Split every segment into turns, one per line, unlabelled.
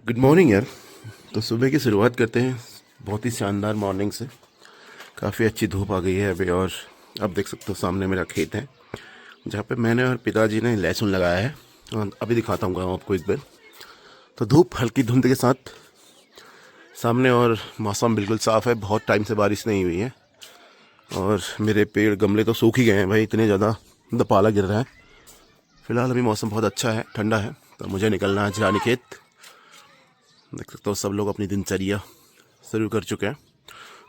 Good morning यार। तो सुबह की शुरुआत करते हैं बहुत ही शानदार मॉर्निंग से। काफ़ी अच्छी धूप आ गई है अभी, और आप देख सकते हो सामने मेरा खेत है जहाँ पे मैंने और पिताजी ने लहसुन लगाया है। और अभी दिखाता हूँ आपको एक बार। तो धूप हल्की धुंध के साथ सामने, और मौसम बिल्कुल साफ़ है, बहुत टाइम से बारिश नहीं हुई है। और मेरे पेड़ गमले तो सूख ही गए हैं भाई, इतने ज़्यादा पाला गिर रहा है। फ़िलहाल अभी मौसम बहुत अच्छा है, ठंडा है, तो मुझे निकलना है रानीखेत। देख सकते हो सब लोग अपनी दिनचर्या शुरू कर चुके हैं।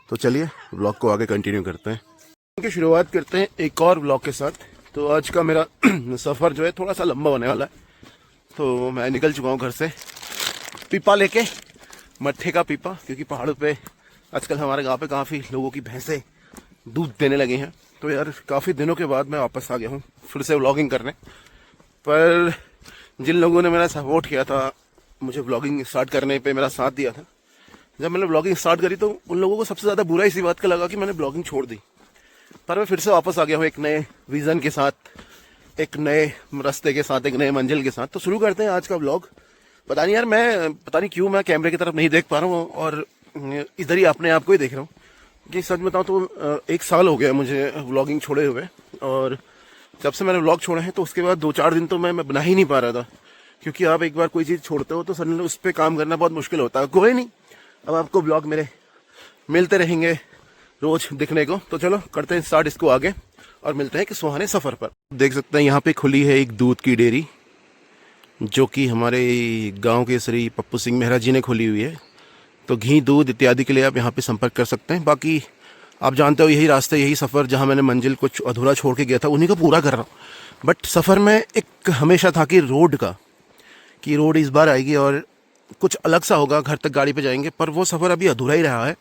तो चलिए ब्लॉग को आगे कंटिन्यू करते हैं। की शुरुआत करते हैं एक और ब्लॉग के साथ। तो आज का मेरा सफ़र जो है थोड़ा सा लंबा होने वाला है। तो मैं निकल चुका हूँ घर से पीपा लेके, मट्ठे का पीपा, क्योंकि पहाड़ों पे आजकल हमारे गांव पे काफ़ी लोगों की भैंसें दूध देने लगी हैं। तो यार काफ़ी दिनों के बाद मैं वापस आ गया हूँ फिर से व्लॉगिंग करने। पर जिन लोगों ने मेरा सपोर्ट किया था, मुझे व्लॉगिंग स्टार्ट करने पे मेरा साथ दिया था, जब मैंने ब्लॉगिंग स्टार्ट करी तो उन लोगों को सबसे ज़्यादा बुरा इसी बात का लगा कि मैंने ब्लॉगिंग छोड़ दी। पर मैं फिर से वापस आ गया हूँ एक नए विज़न के साथ, एक नए रास्ते के साथ, एक नए मंजिल के साथ। तो शुरू करते हैं आज का ब्लॉग। पता नहीं यार, मैं पता नहीं क्यों मैं कैमरे की तरफ नहीं देख पा रहा हूँ और इधर ही अपने आप को ही देख रहा हूँ। कि सच बताऊँ तो 1 साल हो गया मुझे व्लॉगिंग छोड़े हुए, और जब से मैंने व्लॉग छोड़े हैं तो उसके बाद 2-4 दिन तो मैं बना ही नहीं पा रहा था। क्योंकि आप एक बार कोई चीज़ छोड़ते हो तो सडनली उस पर काम करना बहुत मुश्किल होता है। कोई नहीं, अब आपको ब्लॉग मेरे मिलते रहेंगे रोज दिखने को। तो चलो करते हैं स्टार्ट इसको आगे, और मिलते हैं कि सुहाने सफ़र पर। देख सकते हैं यहाँ पे खुली है एक दूध की डेयरी, जो कि हमारे गांव के श्री पप्पू सिंह मेहरा जी ने खोली हुई है। तो घी, दूध इत्यादि के लिए आप यहाँ पे संपर्क कर सकते हैं। बाकी आप जानते हो यही रास्ते, यही सफ़र, जहाँ मैंने मंजिल कुछ अधूरा छोड़ के गया था उन्हीं को पूरा कर रहा हूँ। बट सफ़र में एक हमेशा था कि रोड का, कि रोड इस बार आएगी और कुछ अलग सा होगा, घर तक गाड़ी पे जाएंगे। पर वो सफ़र अभी अधूरा ही रहा है।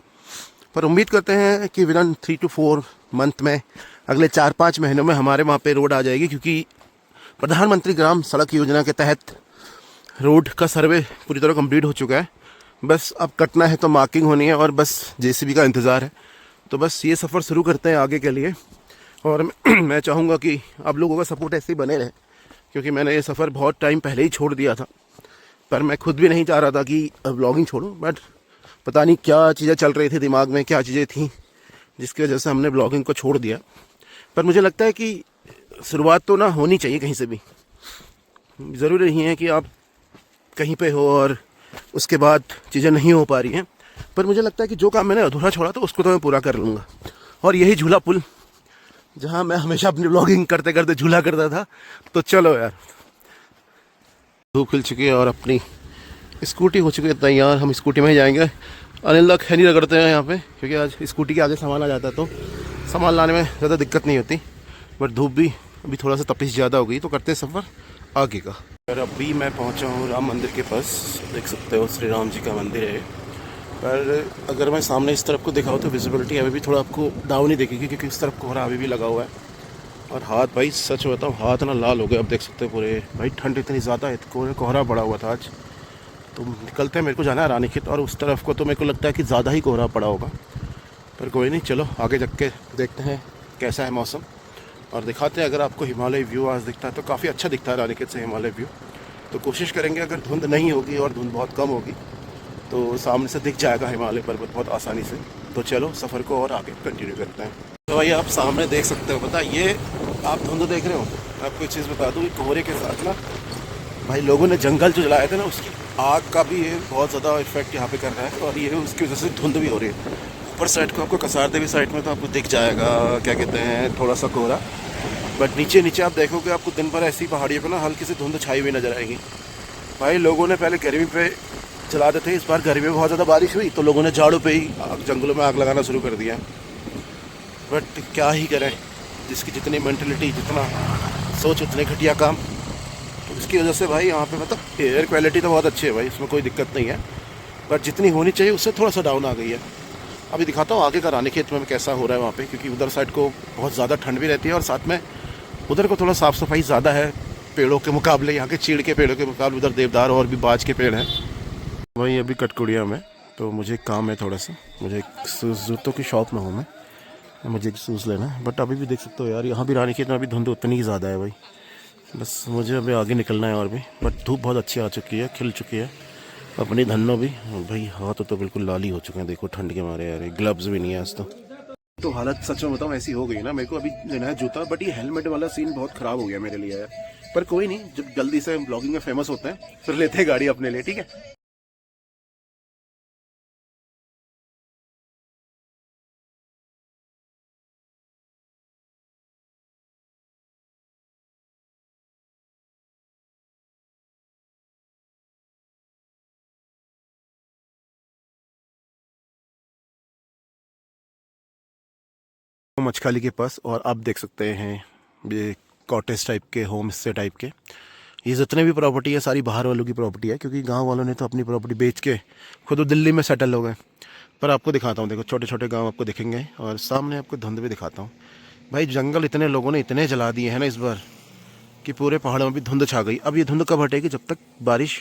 पर उम्मीद करते हैं कि विदिन 3 to 4 मंथ में, अगले 4-5 महीनों में हमारे वहाँ पे रोड आ जाएगी। क्योंकि प्रधानमंत्री ग्राम सड़क योजना के तहत रोड का सर्वे पूरी तरह कंप्लीट हो चुका है। बस अब कटना है तो मार्किंग होनी है, और बस जेसीबी का इंतज़ार है। तो बस ये सफ़र शुरू करते हैं आगे के लिए। और मैं चाहूँगा कि आप लोगों का सपोर्ट ऐसे ही बने रहे, क्योंकि मैंने ये सफ़र बहुत टाइम पहले ही छोड़ दिया था। पर मैं खुद भी नहीं चाह रहा था कि व्लॉगिंग छोड़ूं, बट पता नहीं क्या चीज़ें चल रही थी दिमाग में, क्या चीज़ें थी जिसकी वजह से हमने ब्लॉगिंग को छोड़ दिया। पर मुझे लगता है कि शुरुआत तो ना होनी चाहिए कहीं से भी। ज़रूरी नहीं है कि आप कहीं पे हो और उसके बाद चीज़ें नहीं हो पा रही हैं। पर मुझे लगता है कि जो काम मैंने अधूरा छोड़ा था उसको तो मैं पूरा कर लूँगा। और यही झूला पुल, जहाँ मैं हमेशा अपनी ब्लॉगिंग करते करते झूला करता था। तो चलो यार, धूप खिल चुकी है और अपनी स्कूटी हो चुकी है तैयार। हम स्कूटी में ही जाएंगे। अनिल दा खैनी रगड़ते हैं यहाँ पे, क्योंकि आज स्कूटी के आगे सामान आ जाता है तो सामान लाने में ज़्यादा दिक्कत नहीं होती। बट धूप भी अभी थोड़ा सा तपिश ज़्यादा हो गई, तो करते हैं सफ़र आगे का। और अभी मैं पहुँचा हूँ राम मंदिर के पास। देख सकते हो श्री राम जी का मंदिर है। पर अगर मैं सामने इस तरफ को दिखाऊँ तो विजिबिलिटी अभी भी थोड़ा आपको डाउन ही दिखेगी, क्योंकि इस तरफ कोहरा अभी भी लगा हुआ है। और हाथ भाई सच बताऊँ, हाथ ना लाल हो गए। अब देख सकते हो पूरे भाई, ठंड इतनी ज़्यादा है, कोहरा पड़ा हुआ था आज। तो निकलते हैं, मेरे को जाना है रानीखेत, और उस तरफ को तो मेरे को लगता है कि ज़्यादा ही कोहरा पड़ा होगा। पर कोई नहीं, चलो आगे जग के देखते हैं कैसा है मौसम, और दिखाते हैं। अगर आपको हिमालय व्यू आज दिखता है तो काफ़ी अच्छा दिखता है रानीखेत से हिमालय व्यू। तो कोशिश करेंगे, अगर धुंध नहीं होगी और धुंध बहुत कम होगी तो सामने से दिख जाएगा हिमालय पर्वत बहुत आसानी से। तो चलो सफ़र को और आगे कंटिन्यू करते हैं। तो भाई आप सामने देख सकते हो, पता ये आप धुंध देख रहे हो, आपको एक चीज़ बता दूँ, कोहरे के साथ ना भाई लोगों ने जंगल जो जलाए थे ना, उसकी आग का भी ये बहुत ज़्यादा इफेक्ट यहाँ पे कर रहा है। और ये उसकी वजह से धुंध भी हो रही है। ऊपर साइड को आपको कसार देवी साइड में तो आपको दिख जाएगा, क्या कहते हैं, थोड़ा सा कोहरा। बट नीचे नीचे आप देखोगे, आपको दिन भर ऐसी पहाड़ियों पर ना हल्की सी धुंध छाई हुई नजर आएगी। भाई लोगों ने पहले गर्मी पे चलाते थे, इस बार गर्मी में बहुत ज़्यादा बारिश हुई तो लोगों ने झाड़ू पे ही जंगलों में आग लगाना शुरू कर दिया। बट क्या ही करें, जिसकी जितनी मेंटलिटी, जितना सोच, उतने घटिया काम। तो इसकी वजह से भाई यहाँ पे मतलब एयर क्वालिटी तो बहुत अच्छी है भाई, इसमें कोई दिक्कत नहीं है। बट जितनी होनी चाहिए उससे थोड़ा सा डाउन आ गई है। अभी दिखाता हूँ आगे का रानीखेत में कैसा हो रहा है वहाँ पे, क्योंकि उधर साइड को बहुत ज़्यादा ठंड भी रहती है, और साथ में उधर को थोड़ा साफ़ सफाई ज़्यादा है पेड़ों के मुकाबले, यहाँ के चीड़ के पेड़ों के मुकाबले। उधर देवदार और भी बाज के पेड़ हैं। वहीं अभी कटकुड़िया में, तो मुझे काम है थोड़ा सा, मुझे जूतों की शॉप में हूँ मैं, मुझे एक शूज़ लेना है। बट अभी भी देख सकते हो यार, यहाँ भी रानीखेत में अभी धुंध उतनी ही ज़्यादा है भाई। बस मुझे अभी आगे निकलना है और भी। बट धूप बहुत अच्छी आ चुकी है, खिल चुकी है। अपनी धन्नो भी भाई हाथ तो बिल्कुल लाल ही हो चुके हैं, देखो ठंड के मारे यार, ग्लव्स भी नहीं है आज तो हालत सच में बताऊँ ऐसी हो गई ना। मेरे को अभी लेना है जूता, बट ये हेलमेट वाला सीन बहुत खराब हो गया मेरे लिए यार। पर कोई नहीं, जब जल्दी से ब्लॉगिंग में फेमस होते हैं फिर लेते हैं गाड़ी अपने लिए, ठीक है। मचखाली के पास, और आप देख सकते हैं ये कॉटेज टाइप के, होम स्टे टाइप के। ये जितने भी प्रॉपर्टी है सारी बाहर वालों की प्रॉपर्टी है, क्योंकि गांव वालों ने तो अपनी प्रॉपर्टी बेच के खुद दिल्ली में सेटल हो गए। पर आपको दिखाता हूँ, देखो छोटे छोटे गांव आपको दिखेंगे, और सामने आपको धुंध भी दिखाता हूँ। भाई जंगल इतने लोगों ने इतने जला दिए हैं ना इस बार, कि पूरे पहाड़ों में भी धुंध छा गई। अब ये धुंध कब हटेगी? जब तक बारिश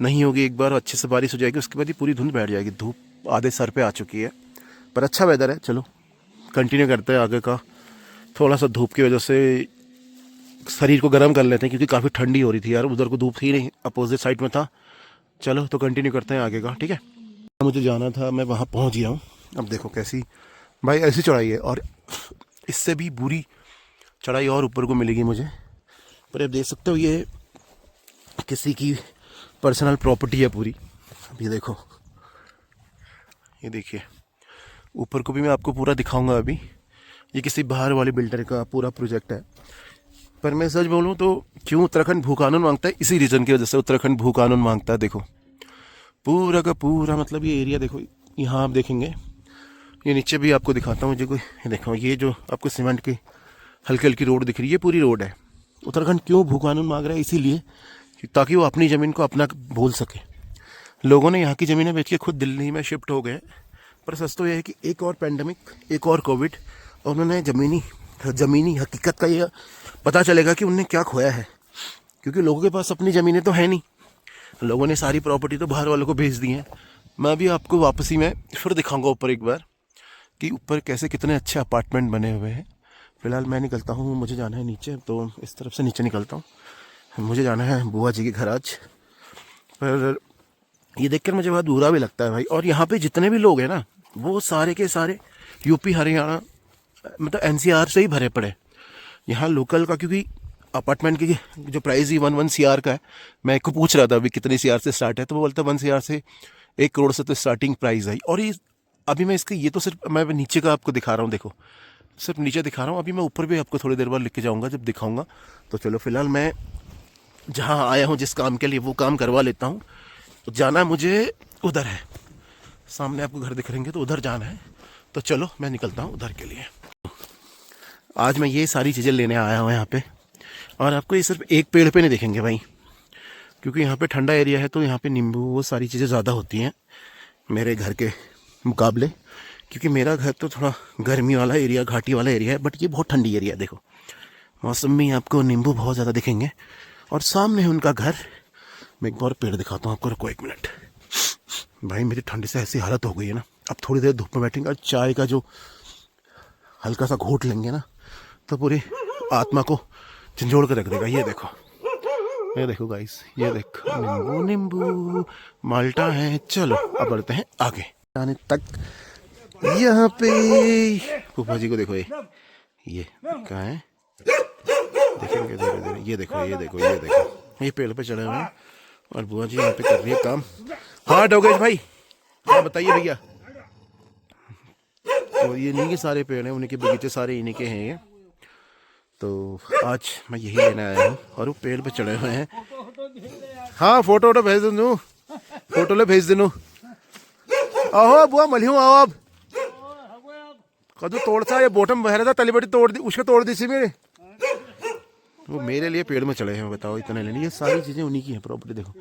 नहीं होगी, एक बार अच्छे से बारिश हो जाएगी, उसके बाद ये पूरी धुंध बैठ जाएगी। धूप आधे सर पे आ चुकी है, पर अच्छा वेदर है। चलो कंटिन्यू करते हैं आगे का। थोड़ा सा धूप की वजह से शरीर को गर्म कर लेते हैं, क्योंकि काफ़ी ठंडी हो रही थी यार। उधर को धूप थी नहीं, अपोजिट साइड में था। चलो तो कंटिन्यू करते हैं आगे का, ठीक है। मुझे जाना था, मैं वहाँ पहुँच गया हूँ। अब देखो कैसी भाई ऐसी चढ़ाई है, और इससे भी बुरी चढ़ाई और ऊपर को मिलेगी मुझे। पर अब देख सकते हो ये किसी की पर्सनल प्रॉपर्टी है पूरी। अब ये देखो, ये देखिए ऊपर को भी मैं आपको पूरा दिखाऊंगा अभी। ये किसी बाहर वाले बिल्डर का पूरा प्रोजेक्ट है। पर मैं सच बोलूँ तो क्यों उत्तराखंड भू कानून मांगता है, इसी रीजन की वजह से उत्तराखंड भू कानून मांगता है। देखो पूरा का पूरा, मतलब ये एरिया देखो, यहाँ आप देखेंगे, ये नीचे भी आपको दिखाता हूँ। जो कोई देखो, ये जो आपको सीमेंट की हल्की हल्की रोड दिख रही है, ये पूरी रोड है। उत्तराखंड क्यों भू कानून मांग रहा है? इसीलिए ताकि वो अपनी ज़मीन को अपना बोल सके। लोगों ने यहाँ की ज़मीनें बेच के खुद दिल्ली में शिफ्ट हो गए। पर सच तो यह है कि एक और पैंडमिक, एक और कोविड, और उन्होंने ज़मीनी हकीकत का ये पता चलेगा कि उनने क्या खोया है। क्योंकि लोगों के पास अपनी ज़मीनें तो है नहीं, लोगों ने सारी प्रॉपर्टी तो बाहर वालों को भेज दी है। मैं अभी आपको वापसी में फिर दिखाऊंगा ऊपर एक बार, कि ऊपर कैसे कितने अच्छे अपार्टमेंट बने हुए हैं। फिलहाल मैं निकलता हूँ, मुझे जाना है नीचे, तो इस तरफ से नीचे निकलता हूँ। मुझे जाना है बुआ जी के घर आज। पर ये देखकर मुझे बहुत बुरा भी लगता है भाई। और यहाँ पे जितने भी लोग हैं ना, वो सारे के सारे यूपी हरियाणा, मतलब एनसीआर से ही भरे पड़े। यहाँ लोकल का, क्योंकि अपार्टमेंट की जो प्राइस ही 1 CR का है। मैं एक को पूछ रहा था अभी कितनी CR से स्टार्ट है, तो वो बोलता 1 CR से 1 करोड़ से तो स्टार्टिंग प्राइस है। और ये अभी मैं इसका, ये तो सिर्फ मैं नीचे का आपको दिखा रहा हूँ, देखो सिर्फ नीचे दिखा रहा हूँ। अभी मैं ऊपर भी आपको थोड़ी देर बाद लेके जाऊँगा जब दिखाऊँगा। तो चलो फिलहाल मैं जहाँ आया हूँ जिस काम के लिए, वो काम करवा लेता हूँ। तो जाना मुझे उधर है, सामने आपको घर दिख रहेंगे, तो उधर जाना है। तो चलो मैं निकलता हूँ उधर के लिए। आज मैं ये सारी चीज़ें लेने आया हूँ यहाँ पे, और आपको ये सिर्फ एक पेड़ पे नहीं दिखेंगे भाई, क्योंकि यहाँ पे ठंडा एरिया है, तो यहाँ पे नींबू वो सारी चीज़ें ज़्यादा होती हैं मेरे घर के मुकाबले। क्योंकि मेरा घर तो थोड़ा गर्मी वाला एरिया, घाटी वाला एरिया है, बट ये बहुत ठंडी एरिया है। देखो मौसम में आपको नींबू बहुत ज़्यादा दिखेंगे, और सामने है उनका घर। मैं एक बार पेड़ दिखाता हूँ आपको, रुको 1 मिनट। भाई मेरी ठंड से ऐसी हालत हो गई है ना, अब थोड़ी देर धूप में बैठेंगे और चाय का जो हल्का सा घोट लेंगे ना, तो पूरी आत्मा को झंझोड़ कर रख देगा। ये देखो, ये देखो गाइस, ये देखो नींबू नींबू माल्टा है। चलो अब बढ़ते हैं आगे आने तक। यहाँ पे फूफा जी को देखो, ये कहाँ है, देखेंगे धीरे धीरे। ये देखो, ये देखो, ये देखो, ये पेड़ पे चढ़े हुए हैं, और बुआ जी यहाँ पे कर रही है काम। हाँ डोगेश भाई, हाँ बताइए भैया। तो ये इन्हीं के सारे पेड़ हैं, उन्हीं के बगीचे सारे इन्हीं के हैं ये। तो आज मैं यही लेने आया हूँ, और वो पेड़ पे चढ़े हुए हैं। हाँ फोटो वोटो भेज दूँ, फोटो ले भेज दूँ। आहो बुआ मलिहूँ, आओ अब कदू तोड़ सा, ये बॉटम बह रहा था, तली बटी तोड़ दी, उसके तोड़ दी सी मेरे। वो मेरे लिए पेड़ में चढ़े हैं, बताओ इतने लेने। ये सारी चीज़ें उन्हीं की हैं प्रॉपर्टी, देखो।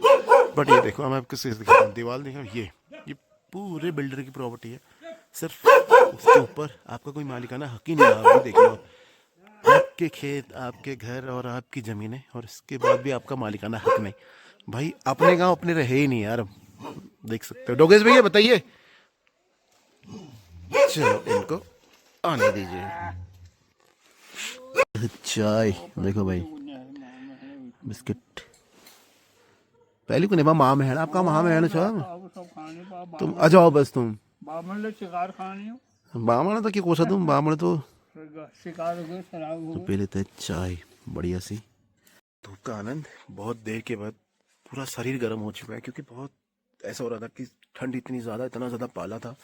बट ये देखो, मैं आपको सिर्फ दिखाता हूँ, दीवार देखो, ये पूरे बिल्डर की प्रॉपर्टी है। सिर्फ उसके ऊपर आपका कोई मालिकाना हक ही नहीं रहा। देख लो, आपके खेत, आपके घर और आपकी ज़मीनें, और इसके बाद भी आपका मालिकाना हक नहीं। भाई अपने गांव अपने रहे ही नहीं यार, देख सकते हो। डोगेश भैया बताइए। चलो इनको आने दीजिए। चाय देखो भाई, बिस्किट, पहले को नहीं माँ में आपका माँ में छो
अब सब खाने
तुम आ जाओ बस तुम
बामण ले शिकार खाने हो
बामण तो क्या कोसा तुम बामण तो
शिकार हो गए शराब हो
तो
गए।
पहले तो चाय बढ़िया सी धूप का आनंद बहुत देर के बाद पूरा शरीर गर्म हो चुका है क्योंकि बहुत ऐसा हो रहा था कि ठंड इतनी ज़्यादा इतना ज़्यादा पाला था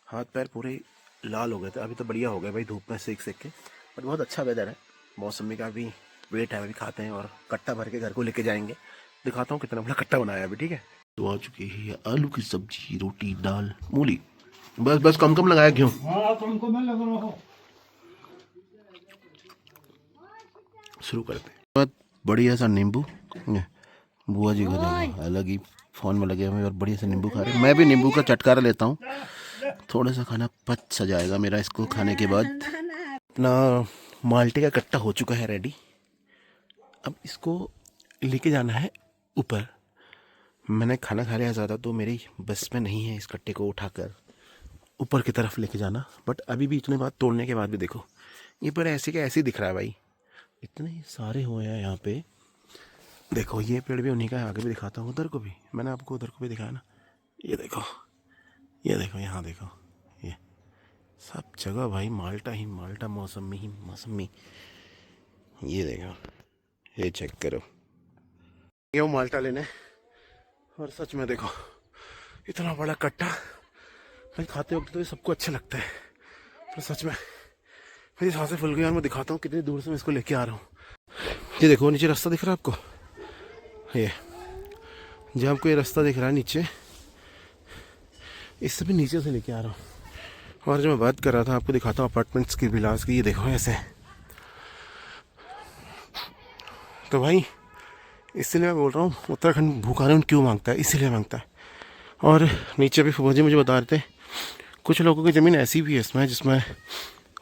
हाथ पैर पूरे लाल हो गए थे। अभी तो बढ़िया हो गए भाई धूप में सेक के बट बहुत अच्छा वेदर है। मौसमी का भी वेट है अभी खाते हैं और कट्टा भर के घर को लेके जाएंगे। दिखाता हूँ कितना बड़ा कट्टा बनाया अभी ठीक है। तो आ चुकी है आलू की सब्जी रोटी दाल मूली बस बस कम कम लगाया क्यों
तुमको मैं लग रहा हूँ
शुरू करते हैं। बढ़िया सा नींबू बुआ जी का देखो अलग ही फोन में लगे हुए और बढ़िया सा नींबू खा रहे हैं। मैं भी नींबू का चटकारा लेता हूँ थोड़ा सा खाना पच सा जाएगा मेरा इसको खाने के बाद। अपना माल्टे का कट्टा हो चुका है रेडी। अब इसको लेके जाना है ऊपर। मैंने खाना खा लिया ज़्यादा तो मेरी बस में नहीं है इस कट्टे को उठाकर ऊपर की तरफ लेके जाना। बट अभी भी इतने बात तोड़ने के बाद भी देखो ये पर ऐसे का ऐसे ही दिख रहा है भाई। इतने सारे हुए हैं यहाँ पे देखो। ये पेड़ भी उन्हीं का है आगे भी दिखाता हूँ उधर को भी मैंने आपको उधर को भी दिखाया ना। ये देखो यहाँ देखो ये सब जगह भाई माल्टा ही माल्टा मौसमी। ये देखो ये चेक करो ये वो माल्टा लेने और सच में देखो इतना बड़ा कट्टा भाई खाते वक्त तो ये सबको अच्छा लगता है पर सच में मेरी सांसें फूल गई और मैं दिखाता हूँ कितनी दूर से मैं इसको लेके आ रहा हूँ। ये देखो नीचे रास्ता दिख रहा है आपको ये जब आपको ये रास्ता दिख रहा है नीचे इससे भी नीचे से लेके आ रहा हूँ। और जो मैं बात कर रहा था आपको दिखाता हूँ अपार्टमेंट्स की विलास की। ये देखो ऐसे तो भाई इसलिए मैं बोल रहा हूँ उत्तराखंड भू कानून क्यों मांगता है इसीलिए मांगता है। और नीचे भी फुफा जी मुझे बता रहे थे कुछ लोगों की ज़मीन ऐसी भी है इसमें जिसमें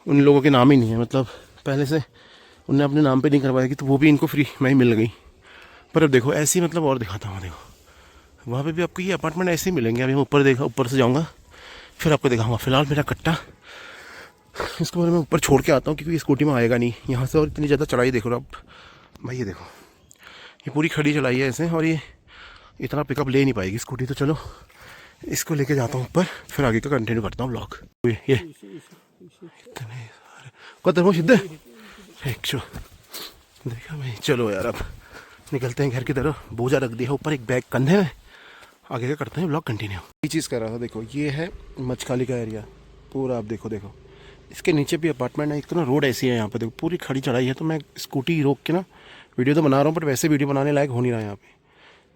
उन लोगों के नाम ही नहीं है मतलब पहले से उनने अपने नाम पे नहीं करवाया कि तो वो भी इनको फ्री में ही मिल गई। पर अब देखो ऐसी मतलब और दिखाता हूँ देखो वहाँ पे भी आपको ये अपार्टमेंट ऐसे ही मिलेंगे। अभी मैं ऊपर से जाऊँगा फिर आपको दिखाऊंगा। फिलहाल मेरा कट्टा इसको मैं ऊपर छोड़ के आता हूँ क्योंकि स्कूटी में आएगा नहीं यहाँ से। और इतनी ज़्यादा चढ़ाई देखो आप भाई। ये देखो ये पूरी खड़ी चढ़ाई है ऐसे और ये इतना पिकअप ले नहीं पाएगी स्कूटी। तो चलो इसको लेके जाता हूँ ऊपर फिर आगे का कंटिन्यू करता हूँ ब्लॉग। ये इतने सारे सीधे देखा भाई। चलो यार अब निकलते हैं घर की तरफ। बोझा रख दिया ऊपर एक बैग कंधे में आगे का करते हैं ब्लॉग कंटिन्यू। ये चीज़ कर रहा था देखो ये है मचखाली का एरिया पूरा। आप देखो इसके नीचे भी अपार्टमेंट है। एक तो ना रोड ऐसी है यहाँ पे देखो पूरी खड़ी चढ़ाई है। तो मैं स्कूटी रोक के ना वीडियो तो बना रहा हूँ बट वैसे वीडियो बनाने लायक हो नहीं रहा है यहाँ पे।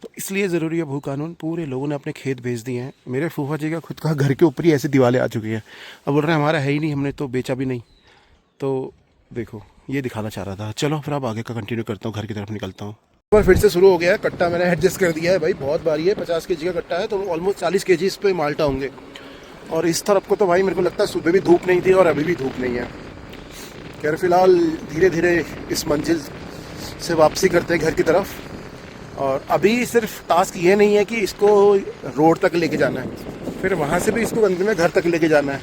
तो इसलिए ज़रूरी है भू कानून। पूरे लोगों ने अपने खेत बेच दिए हैं। मेरे फूफा जी का खुद का घर के ऊपर ही ऐसी दीवारें आ चुकी हैं। अब बोल रहे हैं हमारा है ही नहीं हमने तो बेचा भी नहीं। तो देखो ये दिखाना चाह रहा था। चलो फिर अब आगे का कंटिन्यू करता हूँ घर की तरफ निकलता हूँ। पर फिर से शुरू हो गया है। कट्टा मैंने एडजस्ट कर दिया है भाई बहुत भारी है 50 kg का कट्टा है तो ऑलमोस्ट 40 kg इस पे माल्टा होंगे। और इस तरफ को तो भाई मेरे को लगता है सुबह भी धूप नहीं थी और अभी भी धूप नहीं है। खैर फिलहाल धीरे धीरे इस मंजिल से वापसी करते हैं घर की तरफ। और अभी सिर्फ टास्क ये नहीं है कि इसको रोड तक लेके जाना है फिर वहाँ से भी इसको अंत में घर तक लेके जाना है।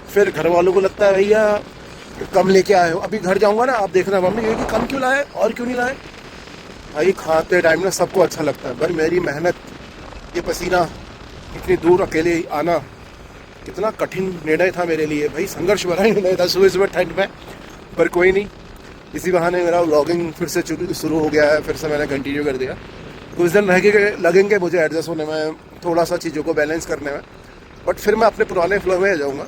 फिर घर वालों को लगता है भैया कम लेके आए हो। अभी घर जाऊँगा ना आप देखना मम्मी ये कि कम क्यों लाए और क्यों नहीं लाए। भाई खाते टाइम ना सबको अच्छा लगता है पर मेरी मेहनत ये पसीना इतनी दूर अकेले आना कितना कठिन निर्णय था मेरे लिए भाई। संघर्ष भरा निर्णय था सुबह ठंड में पर कोई नहीं। इसी बहाने मेरा व्लॉगिंग फिर से शुरू हो गया है। फिर से मैंने कंटिन्यू कर दिया। कुछ दिन लगेंगे मुझे एडजस्ट होने में थोड़ा सा चीज़ों को बैलेंस करने में बट फिर मैं अपने पुराने फ्लो में आ जाऊँगा।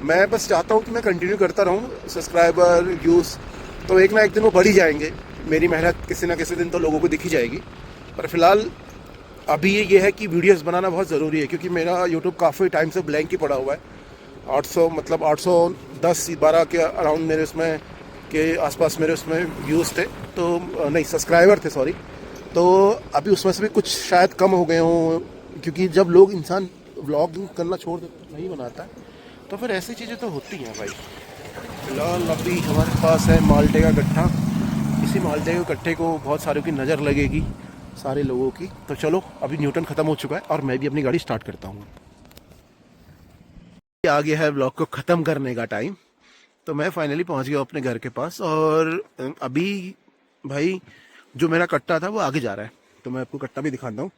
मैं बस चाहता हूँ कि मैं कंटिन्यू करता रहूँ। सब्सक्राइबर व्यूज़ तो एक ना एक दिन वो बढ़ ही जाएंगे। मेरी मेहनत किसी ना किसी दिन तो लोगों को दिखी जाएगी। पर फिलहाल अभी ये है कि वीडियोस बनाना बहुत ज़रूरी है क्योंकि मेरा यूट्यूब काफ़ी टाइम से ब्लैंक ही पड़ा हुआ है। 800 मतलब 810-12 के अराउंड मेरे उसमें के आसपास मेरे उसमें व्यूज़ थे तो नहीं सब्सक्राइबर थे सॉरी। तो अभी उसमें से भी कुछ शायद कम हो गए हों क्योंकि जब लोग इंसान व्लॉगिंग करना छोड़ देते नहीं बनाता तो फिर ऐसी चीज़ें तो होती हैं भाई। फिलहाल अभी हमारे पास है माल्टे का गट्ठा। इसी माल्टे के गट्ठे को बहुत सारों की नज़र लगेगी सारे लोगों की। तो चलो अभी न्यूटन ख़त्म हो चुका है और मैं भी अपनी गाड़ी स्टार्ट करता हूँ। आ गया है ब्लॉग को ख़त्म करने का टाइम। तो मैं फाइनली पहुँच गया अपने घर के पास और अभी भाई जो मेरा कट्टा था वो आगे जा रहा है तो मैं आपको कट्टा भी दिखाता हूँ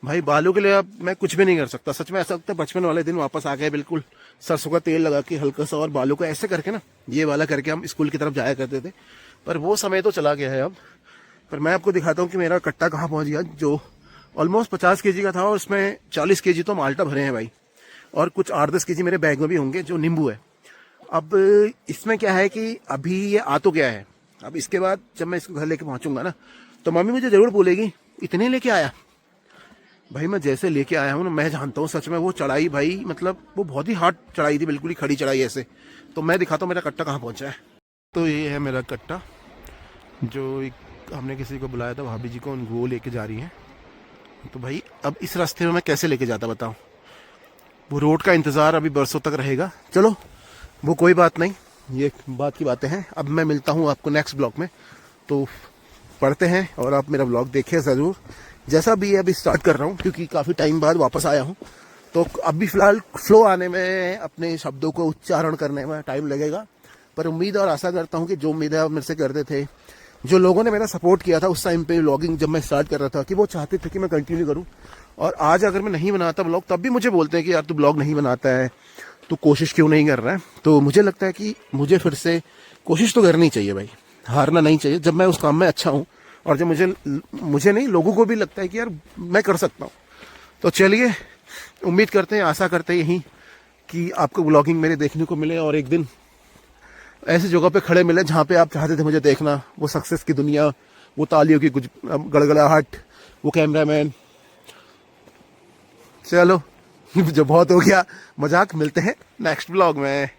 भाई। बालों के लिए अब मैं कुछ भी नहीं कर सकता, सच में ऐसा लगता है बचपन वाले दिन वापस आ गए बिल्कुल। सरसों का तेल लगा के हल्का सा और बालों को ऐसे करके ना, ये वाला करके हम स्कूल की तरफ जाया करते थे। पर वो समय तो चला गया है अब। पर मैं आपको दिखाता हूँ कि मेरा कट्टा कहाँ पहुँच गया, जो ऑलमोस्ट 50 kg का था और उसमें 40 kg तो माल्टा भरे हैं भाई, और कुछ 8-10 kg मेरे बैग में भी होंगे जो नींबू है। अब इसमें क्या है कि अभी ये आ तो गया है, अब इसके बाद जब मैं इसको घर लेके पहुंचूंगा ना, तो मम्मी मुझे जरूर बोलेगी इतने लेके आया। भाई मैं जैसे लेके आया हूँ ना, मैं जानता हूँ सच में वो चढ़ाई भाई, मतलब वो बहुत ही हार्ड चढ़ाई थी, बिल्कुल ही खड़ी चढ़ाई ऐसे। तो मैं दिखाता हूँ मेरा कट्टा कहाँ पहुंचा है। तो ये है मेरा कट्टा, जो एक हमने किसी को बुलाया था, भाभी जी को, वो लेके जा रही हैं। तो भाई अब इस रास्ते में मैं कैसे लेके जाता बताओ, वो रोड का इंतज़ार अभी बरसों तक रहेगा। चलो वो कोई बात नहीं, ये बात की बातें हैं। अब मैं मिलता हूँ आपको नेक्स्ट ब्लॉग में, तो पढ़ते हैं और आप मेरा ब्लॉग देखिए ज़रूर। जैसा भी है अभी स्टार्ट कर रहा हूँ, क्योंकि काफ़ी टाइम बाद वापस आया हूँ, तो अभी फ़िलहाल फ्लो आने में, अपने शब्दों को उच्चारण करने में टाइम लगेगा। पर उम्मीद और आशा करता हूँ कि जो उम्मीदें आप मेरे से करते थे, जो लोगों ने मेरा सपोर्ट किया था उस टाइम पे व्लॉगिंग जब मैं स्टार्ट कर रहा था, कि वो चाहते थे कि मैं कंटिन्यू करूँ। और आज अगर मैं नहीं बनाता ब्लॉग, तब भी मुझे बोलते हैं कि यार तू ब्लॉग नहीं बनाता है, तो कोशिश क्यों नहीं कर रहा है। तो मुझे लगता है कि मुझे फिर से कोशिश तो करनी चाहिए भाई, हारना नहीं चाहिए। जब मैं उस काम में अच्छा हूँ और जब मुझे नहीं, लोगों को भी लगता है कि यार मैं कर सकता हूँ। तो चलिए, उम्मीद करते हैं, आशा करते हैं यही कि आपको ब्लॉगिंग मेरे देखने को मिले, और एक दिन ऐसी जगह पे खड़े मिले जहाँ पे आप चाहते थे मुझे देखना, वो सक्सेस की दुनिया, वो तालियों की कुछ गड़गड़ाहट, वो कैमरामैन। चलो जो बहुत हो गया मजाक, मिलते हैं नेक्स्ट ब्लॉग में।